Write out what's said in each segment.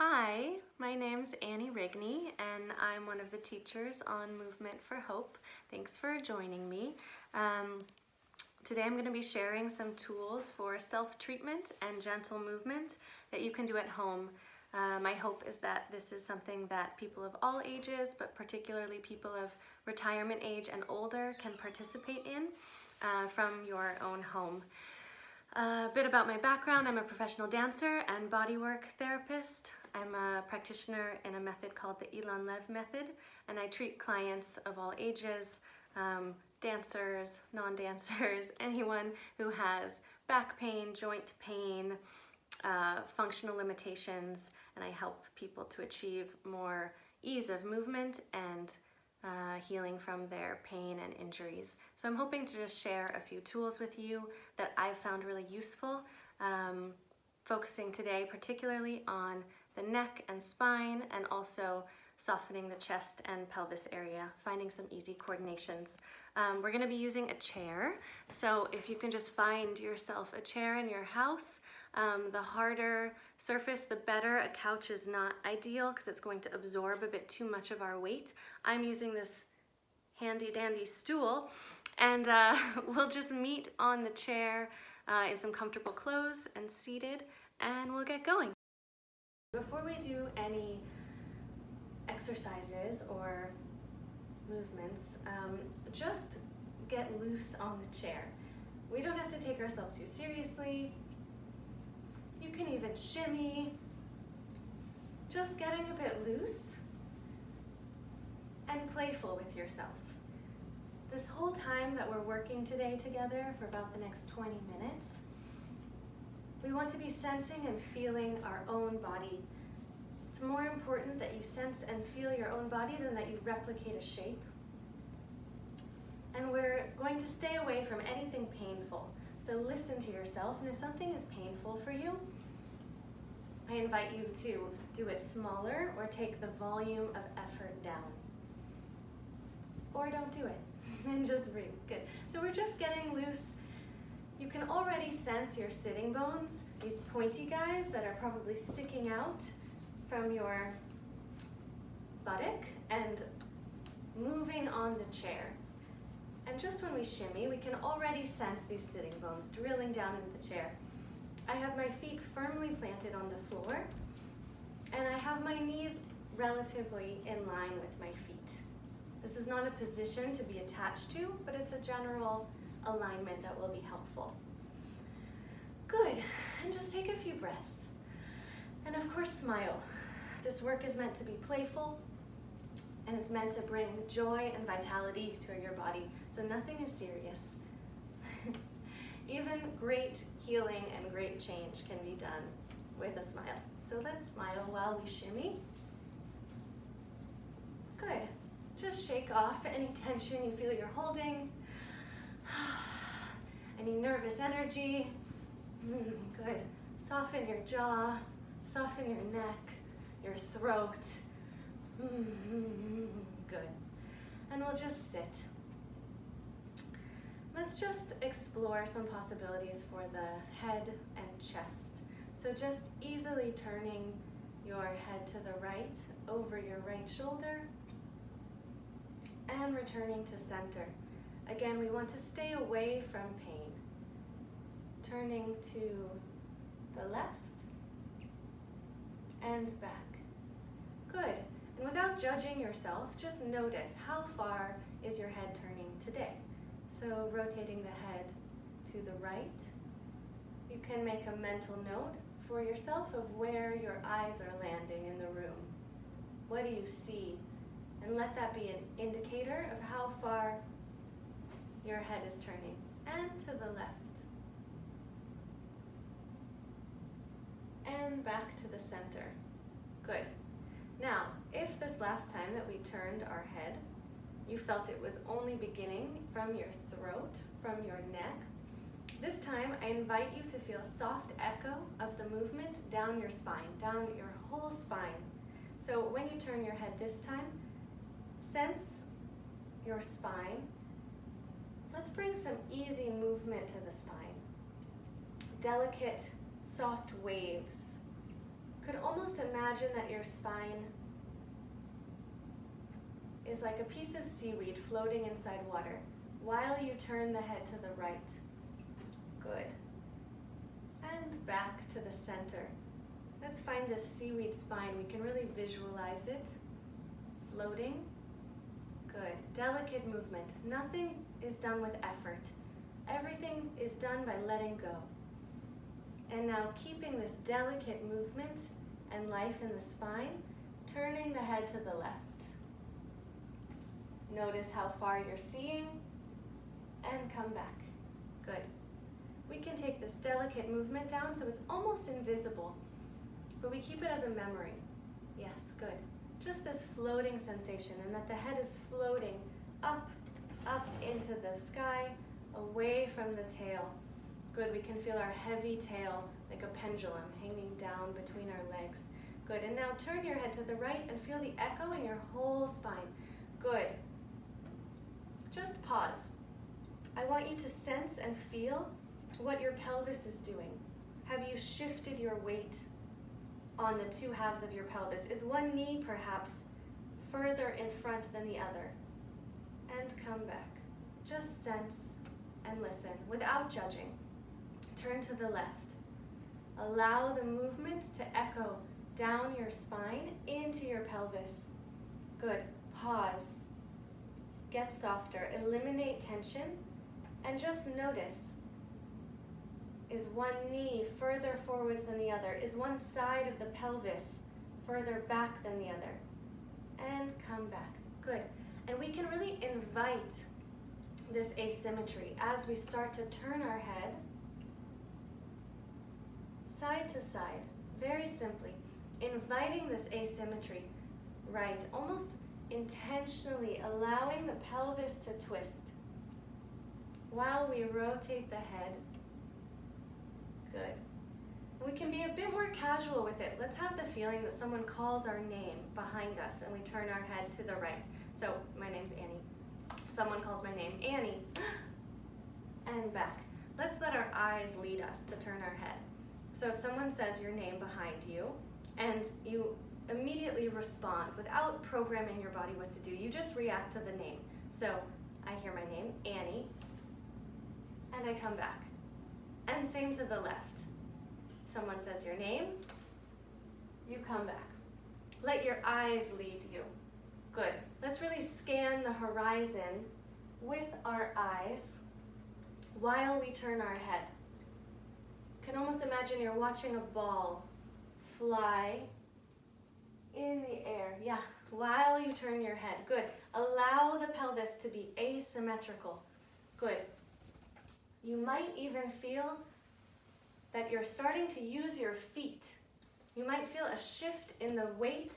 Hi, my name's Rigney, and I'm one of the teachers on Movement for Hope. Thanks for joining me. Today I'm going to be sharing some tools for self-treatment and gentle movement that you can do at home. My hope is that this is something that people of all ages, but particularly people of retirement age and older, can participate in from your own home. A bit about my background: I'm a professional dancer and bodywork therapist. I'm a practitioner in a method called the Ilan Lev method, and I treat clients of all ages, dancers, non-dancers, anyone who has back pain, joint pain, functional limitations, and I help people to achieve more ease of movement and healing from their pain and injuries. So I'm hoping to just share a few tools with you that I've found really useful, focusing today particularly on the neck and spine, and also softening the chest and pelvis area, finding some easy coordinations. We're going to be using a chair, so if you can just find yourself a chair in your house. The harder surface, the better. A couch is not ideal because it's going to absorb a bit too much of our weight. I'm using this handy dandy stool, and we'll just meet on the chair in some comfortable clothes and seated, and we'll get going. Before we do any exercises or movements, just get loose on the chair. We don't have to take ourselves too seriously. You can even shimmy, just getting a bit loose and playful with yourself. This whole time that we're working today together for about the next 20 minutes, we want to be sensing and feeling our own body. It's more important that you sense and feel your own body than that you replicate a shape. And we're going to stay away from anything painful. So listen to yourself, and if something is painful for you, I invite you to do it smaller or take the volume of effort down. Or don't do it, and just breathe. Good. So we're just getting loose. You can already sense your sitting bones, these pointy guys that are probably sticking out from your buttock and moving on the chair. And just when we shimmy, we can already sense these sitting bones drilling down into the chair. I have my feet firmly planted on the floor, and I have my knees relatively in line with my feet. This is not a position to be attached to, but it's a general alignment that will be helpful. Good, and just take a few breaths. And of course, smile. This work is meant to be playful, and it's meant to bring joy and vitality to your body, so nothing is serious. Even great healing and great change can be done with a smile. So let's smile while we shimmy. Good. Just shake off any tension you feel you're holding, any nervous energy. Good. Soften your jaw, soften your neck, your throat. Good. And we'll just sit. Let's just explore some possibilities for the head and chest. So just easily turning your head to the right, over your right shoulder, and returning to center. Again, we want to stay away from pain. Turning to the left and back. Good. And without judging yourself, just notice how far is your head turning today. So rotating the head to the right. You can make a mental note for yourself of where your eyes are landing in the room. What do you see? And let that be an indicator of how far your head is turning. And to the left. And back to the center. Good. Now, if this last time that we turned our head, you felt it was only beginning from your throat, from your neck, this time I invite you to feel a soft echo of the movement down your spine, down your whole spine. So when you turn your head this time, sense your spine. Let's bring some easy movement to the spine. Delicate, soft waves. could almost imagine that your spine is like a piece of seaweed floating inside water while you turn the head to the right. Good. And back to the center. Let's find this seaweed spine. We can really visualize it floating. Good. Delicate movement. Nothing is done with effort. Everything is done by letting go. And now keeping this delicate movement and life in the spine, turning the head to the left. Notice how far you're seeing and come back. Good. We can take this delicate movement down so it's almost invisible, but we keep it as a memory. Yes, good. Just this floating sensation, and that the head is floating up into the sky, away from the tail. Good, we can feel our heavy tail like a pendulum hanging down between our legs. Good, and now turn your head to the right and feel the echo in your whole spine. Good. Just pause. I want you to sense and feel what your pelvis is doing. Have you shifted your weight on the two halves of your pelvis? Is one knee perhaps further in front than the other? And come back. Just sense and listen without judging. Turn to the left. Allow the movement to echo down your spine into your pelvis. Good. Pause. Get softer. Eliminate tension and just notice. Is one knee further forwards than the other? Is one side of the pelvis further back than the other? And come back. Good. And we can really invite this asymmetry as we start to turn our head side to side, very simply, inviting this asymmetry, right, almost intentionally allowing the pelvis to twist while we rotate the head. Good. We can be a bit more casual with it. Let's have the feeling that someone calls our name behind us and we turn our head to the right. So, my name's Annie. Someone calls my name, Annie, and back. Let's let our eyes lead us to turn our head. So if someone says your name behind you and you immediately respond without programming your body what to do, you just react to the name. So I hear my name, Annie, and I come back. And same to the left. Someone says your name, you come back. Let your eyes lead you. Good. Let's really scan the horizon with our eyes while we turn our head. You can almost imagine you're watching a ball fly in the air. Yeah, while you turn your head. Good. Allow the pelvis to be asymmetrical. Good. You might even feel that you're starting to use your feet. You might feel a shift in the weight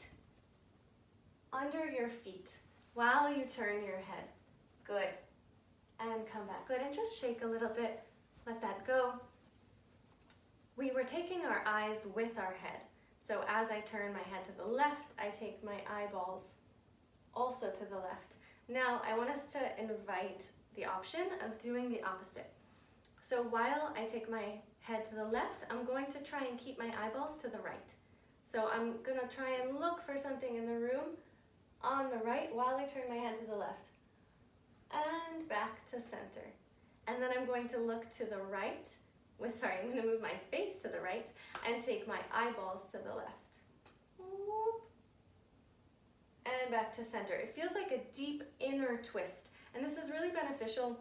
under your feet while you turn your head. Good. And come back. Good. And just shake a little bit. Let that go. We were taking our eyes with our head. So as I turn my head to the left, I take my eyeballs also to the left. Now I want us to invite the option of doing the opposite. So while I take my head to the left, I'm going to try and keep my eyeballs to the right. So I'm going to try and look for something in the room on the right while I turn my head to the left. And back to center. And then I'm going to look to the right. I'm going to move my face to the right and take my eyeballs to the left. And back to center. It feels like a deep inner twist. And this is really beneficial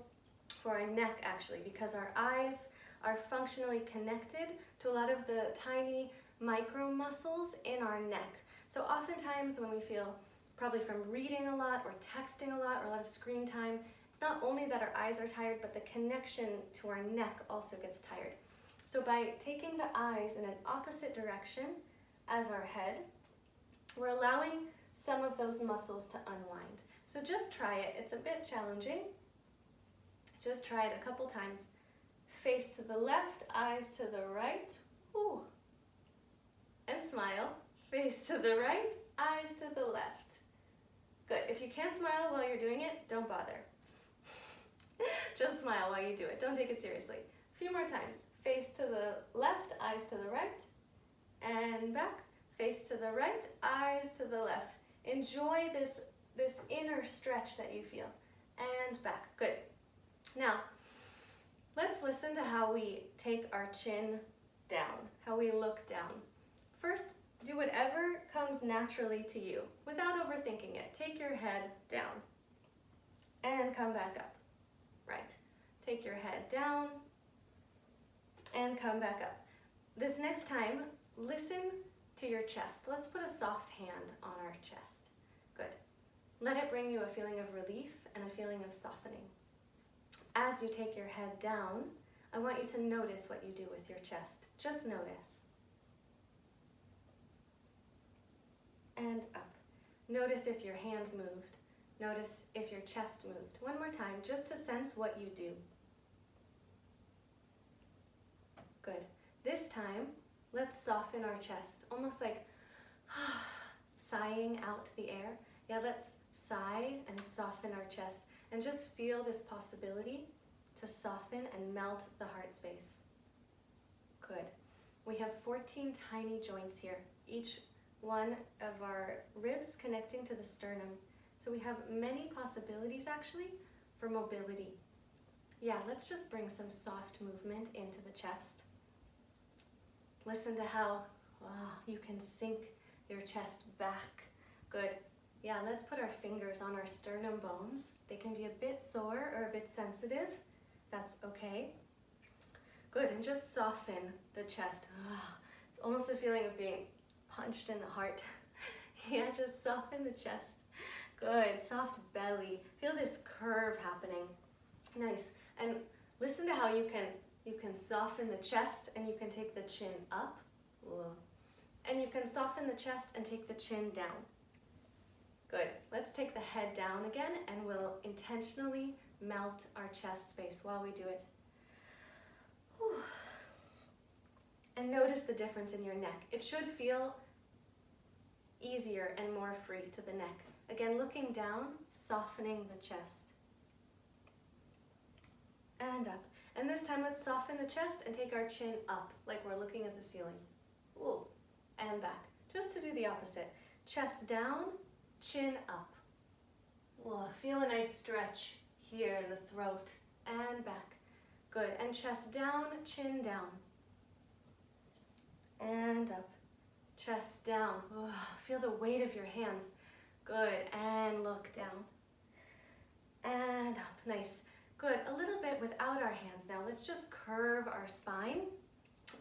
for our neck actually, because our eyes are functionally connected to a lot of the tiny micro muscles in our neck. So oftentimes when we feel, probably from reading a lot or texting a lot or a lot of screen time, it's not only that our eyes are tired, but the connection to our neck also gets tired. So by taking the eyes in an opposite direction as our head, we're allowing some of those muscles to unwind. So just try it. It's a bit challenging. Just try it a couple times. Face to the left, eyes to the right. Ooh. And smile. Face to the right, eyes to the left. Good. If you can't smile while you're doing it, don't bother. Just smile while you do it. Don't take it seriously. A few more times. Face to the left, eyes to the right, and back. Face to the right, eyes to the left. Enjoy this inner stretch that you feel. And back. Good. Now, let's listen to how we take our chin down, how we look down. First, do whatever comes naturally to you without overthinking it. Take your head down and come back up. Right. Take your head down and come back up. This next time, listen to your chest. Let's put a soft hand on our chest. Good. Let it bring you a feeling of relief and a feeling of softening. As you take your head down, I want you to notice what you do with your chest. Just notice. And up. Notice if your hand moved. Notice if your chest moved. One more time, just to sense what you do. Good. This time, let's soften our chest, almost like sighing out the air. Yeah, let's sigh and soften our chest and just feel this possibility to soften and melt the heart space. Good. We have 14 tiny joints here, each one of our ribs connecting to the sternum. So we have many possibilities actually for mobility. Yeah, let's just bring some soft movement into the chest. Listen to how you can sink your chest back. Good. Yeah, let's put our fingers on our sternum bones. They can be a bit sore or a bit sensitive. That's okay. Good, and just soften the chest. It's almost a feeling of being punched in the heart. Yeah, just soften the chest. Good, soft belly. Feel this curve happening. Nice. And listen to how you can soften the chest and you can take the chin up. Whoa. And you can soften the chest and take the chin down. Good. Let's take the head down again and we'll intentionally melt our chest space while we do it. Whew. And notice the difference in your neck. It should feel easier and more free to the neck. Again, looking down, softening the chest. And up. And this time, let's soften the chest and take our chin up, like we're looking at the ceiling. Ooh. And back. Just to do the opposite. Chest down, chin up. Whoa. Feel a nice stretch here in the throat. And back. Good. And chest down, chin down. And up. Chest down. Whoa. Feel the weight of your hands. Good. And look down. And up. Nice. Good. A little bit without our hands now. Let's just curve our spine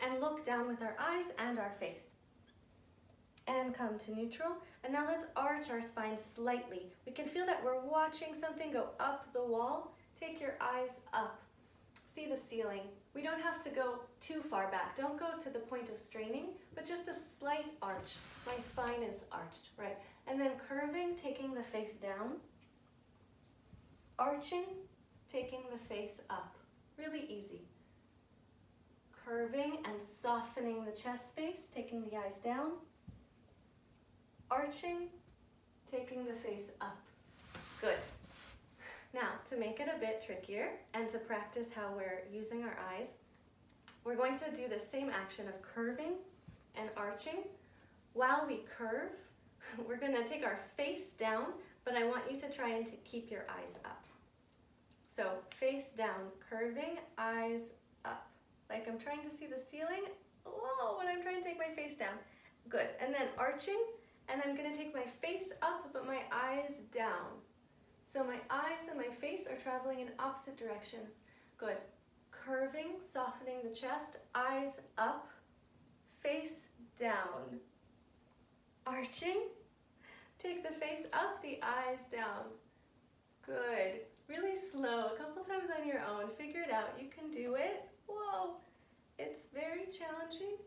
and look down with our eyes and our face. And come to neutral. And now let's arch our spine slightly. We can feel that we're watching something go up the wall. Take your eyes up. See the ceiling. We don't have to go too far back. Don't go to the point of straining, but just a slight arch. My spine is arched, right? And then curving, taking the face down. Arching, taking the face up. Really easy. Curving and softening the chest space, taking the eyes down. Arching, taking the face up. Good. Now, to make it a bit trickier and to practice how we're using our eyes, we're going to do the same action of curving and arching. While we curve, we're going to take our face down, but I want you to try and keep your eyes up. So, face down, curving, eyes up. Like I'm trying to see the ceiling. Whoa, when I'm trying to take my face down. Good. And then arching, and I'm going to take my face up, but my eyes down. So my eyes and my face are traveling in opposite directions. Good. Curving, softening the chest, eyes up, face down. Arching, take the face up, the eyes down. Good. Really slow, a couple times on your own. Figure it out. You can do it. Whoa. It's very challenging.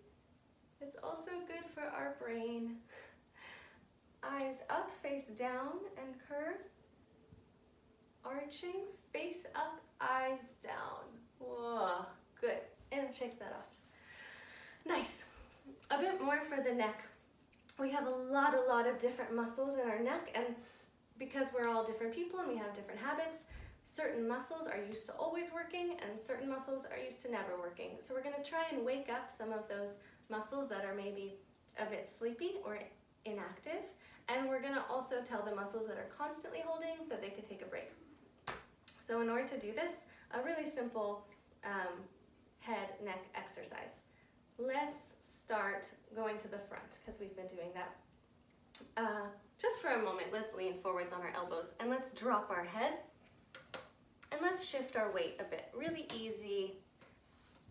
It's also good for our brain. Eyes up, face down, and curve. Arching, face up, eyes down. Whoa, good. And shake that off. Nice. A bit more for the neck. We have a lot of different muscles in our neck, and because we're all different people and we have different habits, certain muscles are used to always working and certain muscles are used to never working. So we're going to try and wake up some of those muscles that are maybe a bit sleepy or inactive. And we're gonna also tell the muscles that are constantly holding that they could take a break. So in order to do this, a really simple head, neck exercise. Let's start going to the front because we've been doing that. Just for a moment, let's lean forwards on our elbows and let's drop our head and let's shift our weight a bit. Really easy.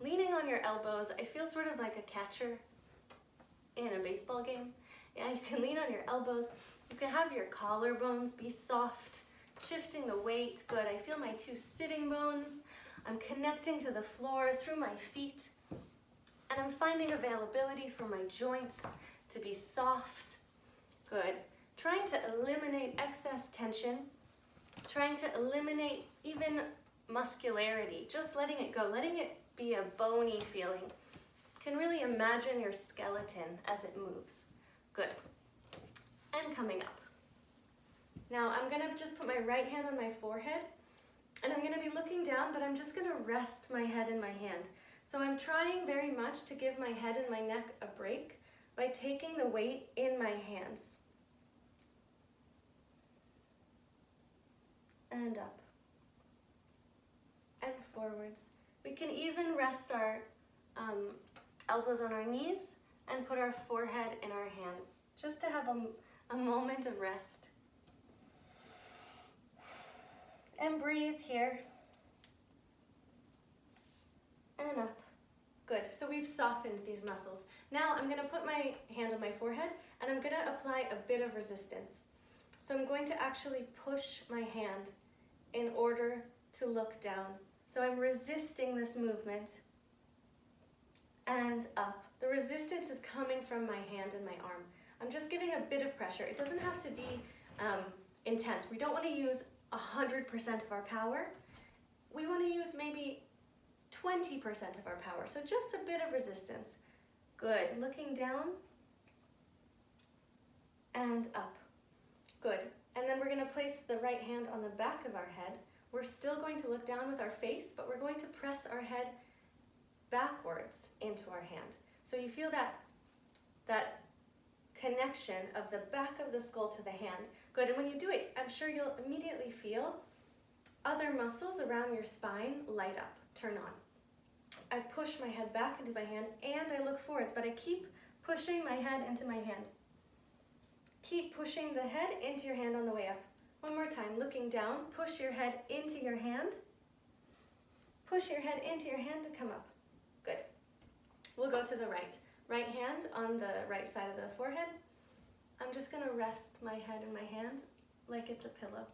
Leaning on your elbows, I feel sort of like a catcher in a baseball game. Yeah, you can lean on your elbows. You can have your collarbones be soft, shifting the weight. Good, I feel my two sitting bones. I'm connecting to the floor through my feet. And I'm finding availability for my joints to be soft. Good. Trying to eliminate excess tension. Trying to eliminate even muscularity. Just letting it go, letting it be a bony feeling. You can really imagine your skeleton as it moves. Good. And coming up. Now I'm gonna just put my right hand on my forehead and I'm gonna be looking down, but I'm just gonna rest my head in my hand. So I'm trying very much to give my head and my neck a break by taking the weight in my hands. And up. And forwards. We can even rest our elbows on our knees and put our forehead in our hands, just to have a moment of rest. And breathe here. And up. Good, so we've softened these muscles. Now I'm gonna put my hand on my forehead and I'm gonna apply a bit of resistance. So I'm going to actually push my hand in order to look down. So I'm resisting this movement and up. The resistance is coming from my hand and my arm. I'm just giving a bit of pressure. It doesn't have to be intense. We don't want to use 100% of our power. We want to use maybe 20% of our power. So just a bit of resistance. Good. Looking down and up. Good. And then we're going to place the right hand on the back of our head. We're still going to look down with our face, but we're going to press our head backwards into our hand. So you feel that connection of the back of the skull to the hand. Good, and when you do it, I'm sure you'll immediately feel other muscles around your spine light up, turn on. I push my head back into my hand and I look forwards, but I keep pushing my head into my hand. Keep pushing the head into your hand on the way up. One more time, looking down, push your head into your hand. Push your head into your hand to come up. Good. We'll go to the right. Right hand on the right side of the forehead. I'm just going to rest my head in my hand like it's a pillow.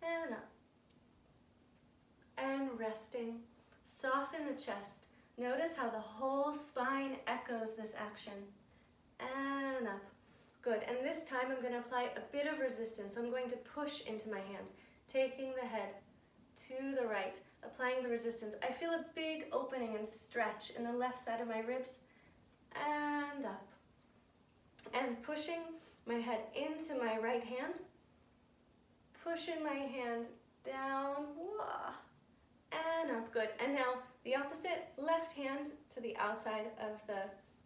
And up. And resting. Soften the chest. Notice how the whole spine echoes this action. And up. Good. And this time I'm going to apply a bit of resistance. So I'm going to push into my hand, taking the head to the right, applying the resistance. I feel a big opening and stretch in the left side of my ribs. And up. And pushing my head into my right hand. Pushing my hand down. Whoa. And up. Good. And now the opposite, left hand to the outside of the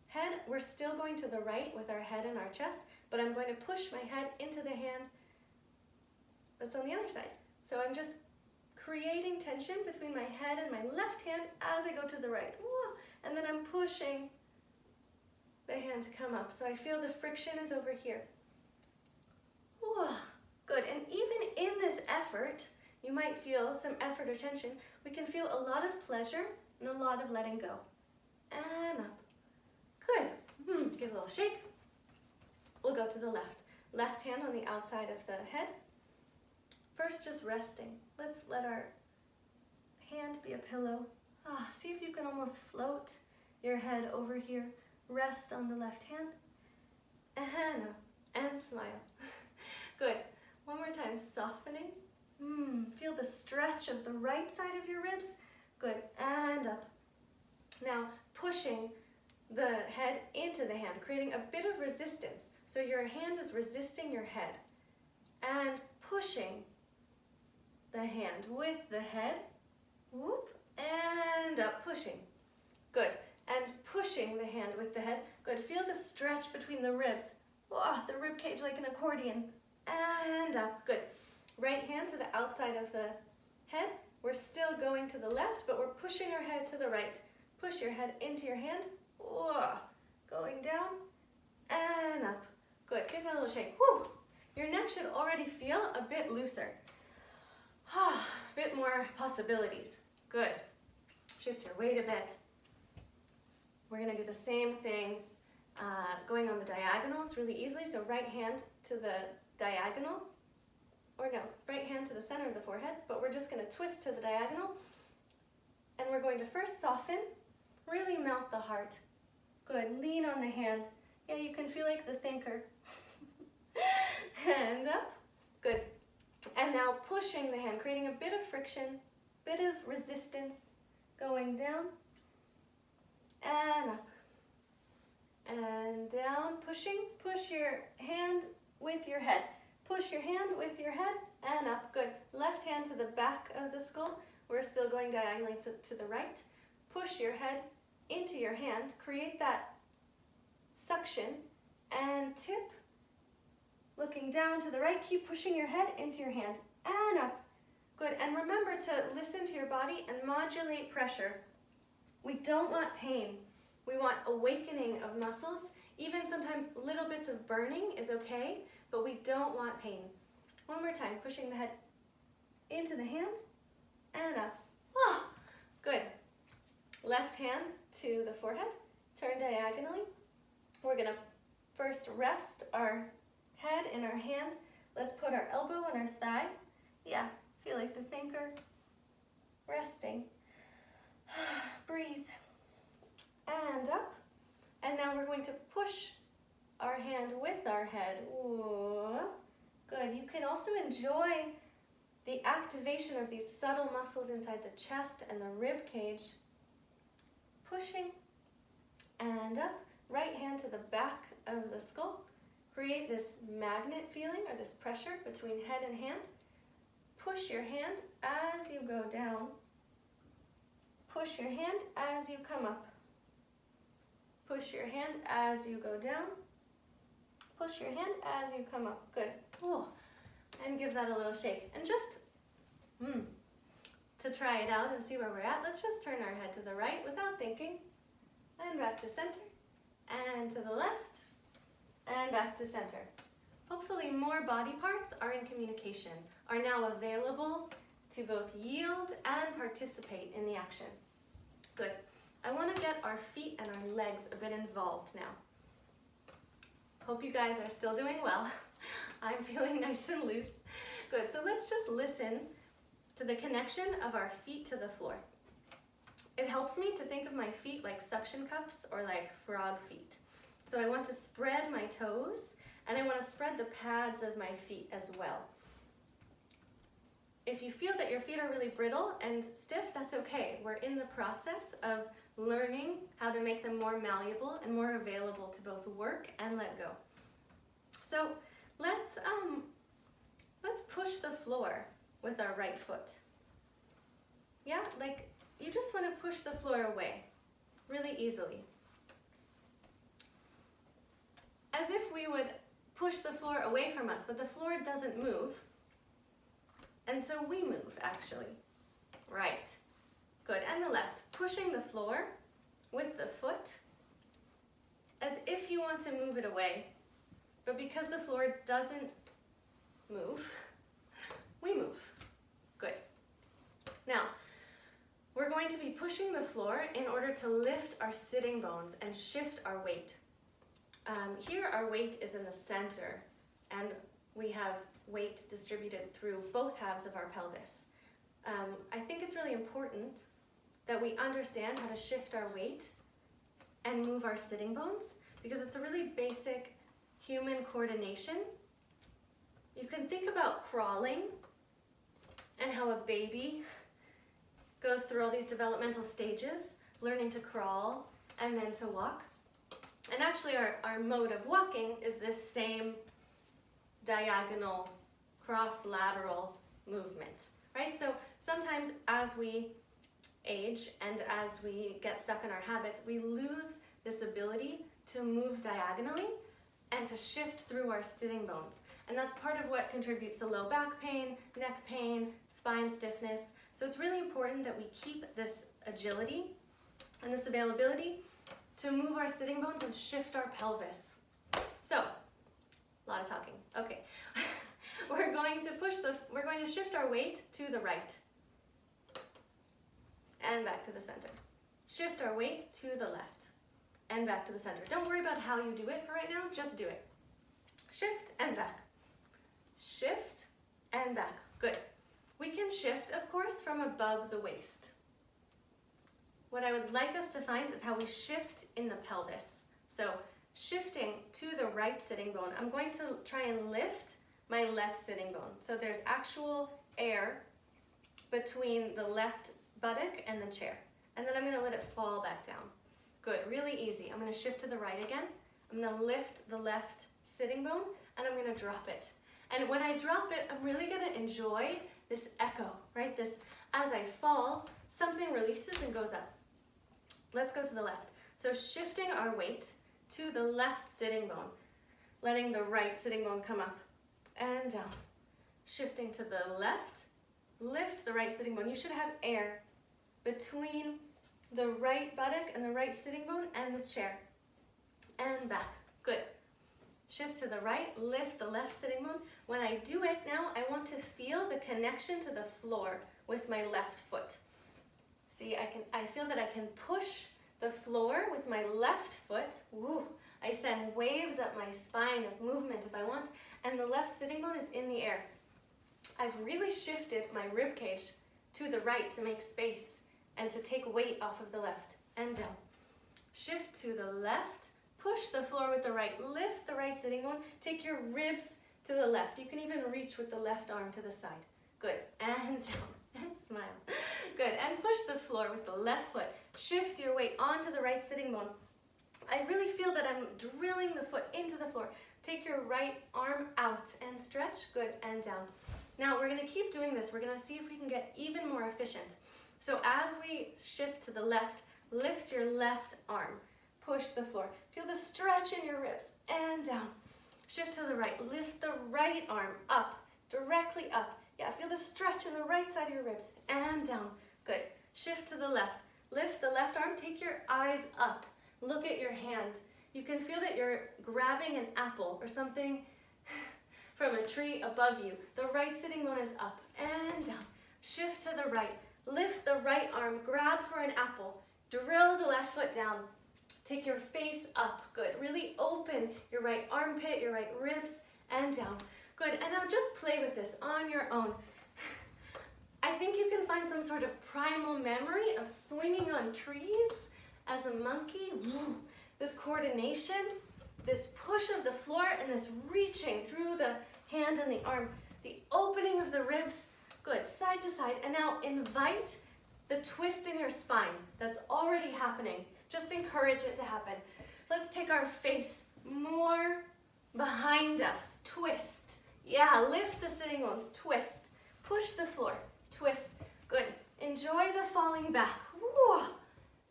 head. We're still going to the right with our head and our chest, but I'm going to push my head into the hand that's on the other side. So I'm just creating tension between my head and my left hand as I go to the right. Whoa. And then I'm pushing the hand to come up. So I feel the friction is over here. Whoa. Good. And even in this effort, you might feel some effort or tension. We can feel a lot of pleasure and a lot of letting go. And up. Good. Give a little shake. We'll go to the left. Left hand on the outside of the head. First, just resting. Let's let our hand be a pillow. See if you can almost float your head over here. Rest on the left hand. And smile. Good. One more time, softening. Feel the stretch of the right side of your ribs. Good. And up. Now, pushing the head into the hand, creating a bit of resistance. So your hand is resisting your head and pushing the hand with the head. Whoop. And up, pushing. Good. and pushing the hand with the head. Good, feel the stretch between the ribs. Oh, the rib cage like an accordion. And up, good. Right hand to the outside of the head. We're still going to the left, but we're pushing our head to the right. Push your head into your hand. Oh, going down and up. Good, give it a little shake. Whew. Your neck should already feel a bit looser. A bit more possibilities. Good. Shift your weight a bit. We're gonna do the same thing going on the diagonals really easily. So right hand to the diagonal, or no, right hand to the center of the forehead, but we're just gonna twist to the diagonal. And we're going to first soften, really melt the heart. Good, lean on the hand. Yeah, you can feel like the thinker. Hand up, good. And now pushing the hand, creating a bit of friction, bit of resistance, going down and up and down, pushing, push your hand with your head. Push your hand with your head and up, good. Left hand to the back of the skull. We're still going diagonally to the right. Push your head into your hand, create that suction and tip. Looking down to the right, keep pushing your head into your hand and up. Good, and remember to listen to your body and modulate pressure. We don't want pain. We want awakening of muscles. Even sometimes little bits of burning is okay, but we don't want pain. One more time, pushing the head into the hand and up. Oh, good. Left hand to the forehead, turn diagonally. We're gonna first rest our head in our hand. Let's put our elbow on our thigh. Yeah, feel like the thinker. Resting. Breathe. And up. And now we're going to push our hand with our head. Ooh. Good. You can also enjoy the activation of these subtle muscles inside the chest and the rib cage. Pushing and up. Right hand to the back of the skull. Create this magnet feeling or this pressure between head and hand. Push your hand as you go down. Push your hand as you come up. Push your hand as you go down. Push your hand as you come up. Good. Ooh. And give that a little shake. And just to try it out and see where we're at, let's just turn our head to the right without thinking. And back to center. And to the left. And back to center. Hopefully more body parts are in communication, are now available to both yield and participate in the action. Good. I want to get our feet and our legs a bit involved now. Hope you guys are still doing well. I'm feeling nice and loose. Good. So let's just listen to the connection of our feet to the floor. It helps me to think of my feet like suction cups or like frog feet. So I want to spread my toes and I want to spread the pads of my feet as well. If you feel that your feet are really brittle and stiff, that's okay. We're in the process of learning how to make them more malleable and more available to both work and let go. So let's push the floor with our right foot. Yeah, like you just want to push the floor away really easily. As if we would push the floor away from us, but the floor doesn't move. And so we move, actually. Right. Good. And the left. Pushing the floor with the foot as if you want to move it away. But because the floor doesn't move, we move. Good. Now, we're going to be pushing the floor in order to lift our sitting bones and shift our weight. Here our weight is in the center and we have weight distributed through both halves of our pelvis. I think it's really important that we understand how to shift our weight and move our sitting bones because it's a really basic human coordination. You can think about crawling and how a baby goes through all these developmental stages, learning to crawl and then to walk. And actually our mode of walking is this same diagonal cross-lateral movement, right? So sometimes as we age and as we get stuck in our habits, we lose this ability to move diagonally and to shift through our sitting bones. And that's part of what contributes to low back pain, neck pain, spine stiffness. So it's really important that we keep this agility and this availability to move our sitting bones and shift our pelvis. So, a lot of talking. Okay. we're going to shift our weight to the right and back to the center. Shift our weight to the left and back to the center. Don't worry about how you do it for right now, just do it. Shift and back. Shift and back. Good. We can shift, of course, from above the waist. What I would like us to find is how we shift in the pelvis. So shifting to the right sitting bone, I'm going to try and lift my left sitting bone. So there's actual air between the left buttock and the chair. And then I'm going to let it fall back down. Good, really easy. I'm going to shift to the right again. I'm going to lift the left sitting bone and I'm going to drop it. And when I drop it, I'm really going to enjoy this echo, right? This, as I fall, something releases and goes up. Let's go to the left. So shifting our weight to the left sitting bone, letting the right sitting bone come up and down. Shifting to the left, lift the right sitting bone. You should have air between the right buttock and the right sitting bone and the chair. And back. Good. Shift to the right, lift the left sitting bone. When I do it now, I want to feel the connection to the floor with my left foot. See, I feel that I can push the floor with my left foot. Woo! I send waves up my spine of movement if I want, and the left sitting bone is in the air. I've really shifted my rib cage to the right to make space and to take weight off of the left and down. Shift to the left, push the floor with the right, lift the right sitting bone, take your ribs to the left. You can even reach with the left arm to the side. Good, and down, and smile. Good, and push the floor with the left foot. Shift your weight onto the right sitting bone. I really feel that I'm drilling the foot into the floor. Take your right arm out and stretch, good, and down. Now we're gonna keep doing this. We're gonna see if we can get even more efficient. So as we shift to the left, lift your left arm, push the floor. Feel the stretch in your ribs and down. Shift to the right, lift the right arm up, directly up. Yeah, feel the stretch in the right side of your ribs and down. Good. Shift to the left, lift the left arm, take your eyes up. Look at your hand. You can feel that you're grabbing an apple or something from a tree above you. The right sitting bone is up and down. Shift to the right, lift the right arm, grab for an apple, drill the left foot down. Take your face up, good. Really open your right armpit, your right ribs, and down. Good, and now just play with this on your own. I think you can find some sort of primal memory of swinging on trees as a monkey. This coordination, this push of the floor, and this reaching through the hand and the arm. The opening of the ribs, good, side to side. And now invite the twist in your spine that's already happening. Just encourage it to happen. Let's take our face more behind us. Twist. Yeah, lift the sitting bones. Twist. Push the floor. Twist. Good. Enjoy the falling back. Woo.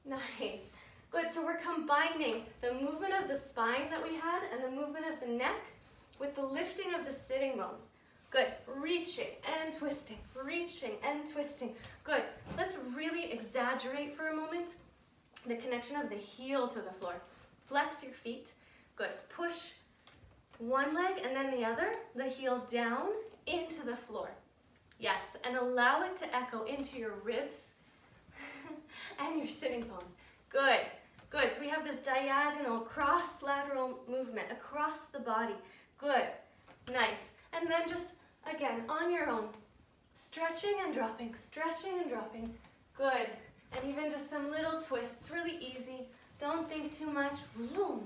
Nice. Good. So we're combining the movement of the spine that we had and the movement of the neck with the lifting of the sitting bones. Good. Reaching and twisting. Reaching and twisting. Good. Let's really exaggerate for a moment the connection of the heel to the floor. Flex your feet. Good. Push one leg and then the other, the heel down into the floor. Yes, and allow it to echo into your ribs and your sitting bones. Good. Good. So we have this diagonal cross-lateral movement across the body. Good. Nice. And then just, again, on your own, stretching and dropping, stretching and dropping. Good. And even just some little twists, really easy. Don't think too much. Boom.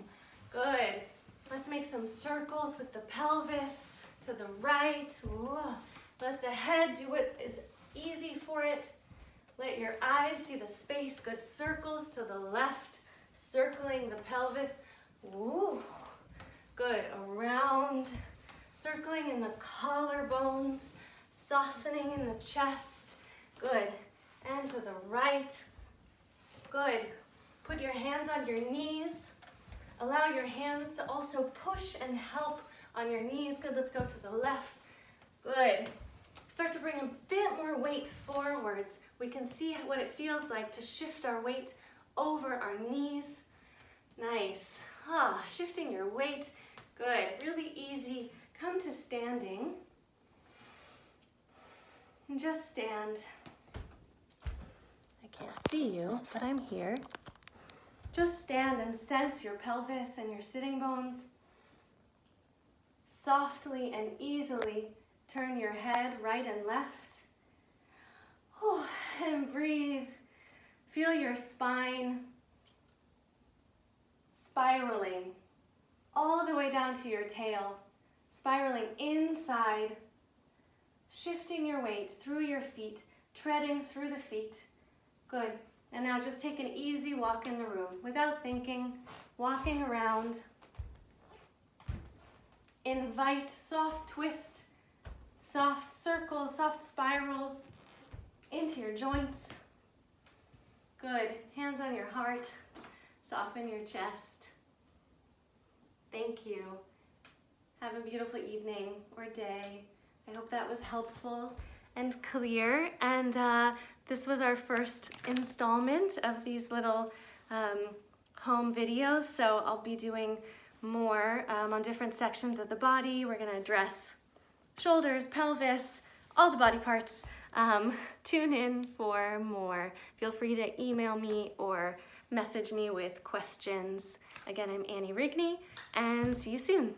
Good. Let's make some circles with the pelvis to the right. Whoa. Let the head do what is easy for it. Let your eyes see the space. Good. Circles to the left, circling the pelvis. Woo. Good. Around, circling in the collarbones, softening in the chest. Good. and to the right. Good. Put your hands on your knees. Allow your hands to also push and help on your knees. Good, let's go to the left. Good. Start to bring a bit more weight forwards. We can see what it feels like to shift our weight over our knees. Nice. Shifting your weight. Good, really easy. Come to standing. And just stand. I can't see you, but I'm here. Just stand and sense your pelvis and your sitting bones. Softly and easily turn your head right and left. And breathe. Feel your spine spiraling all the way down to your tail, spiraling inside, shifting your weight through your feet, treading through the feet. Good. And now just take an easy walk in the room without thinking, walking around. Invite soft twist, soft circles, soft spirals into your joints. Good. Hands on your heart. Soften your chest. Thank you. Have a beautiful evening or day. I hope that was helpful and clear. And this was our first installment of these little home videos. So I'll be doing more on different sections of the body. We're going to address shoulders, pelvis, all the body parts. Tune in for more. Feel free to email me or message me with questions. Again, I'm Annie Rigney, and see you soon.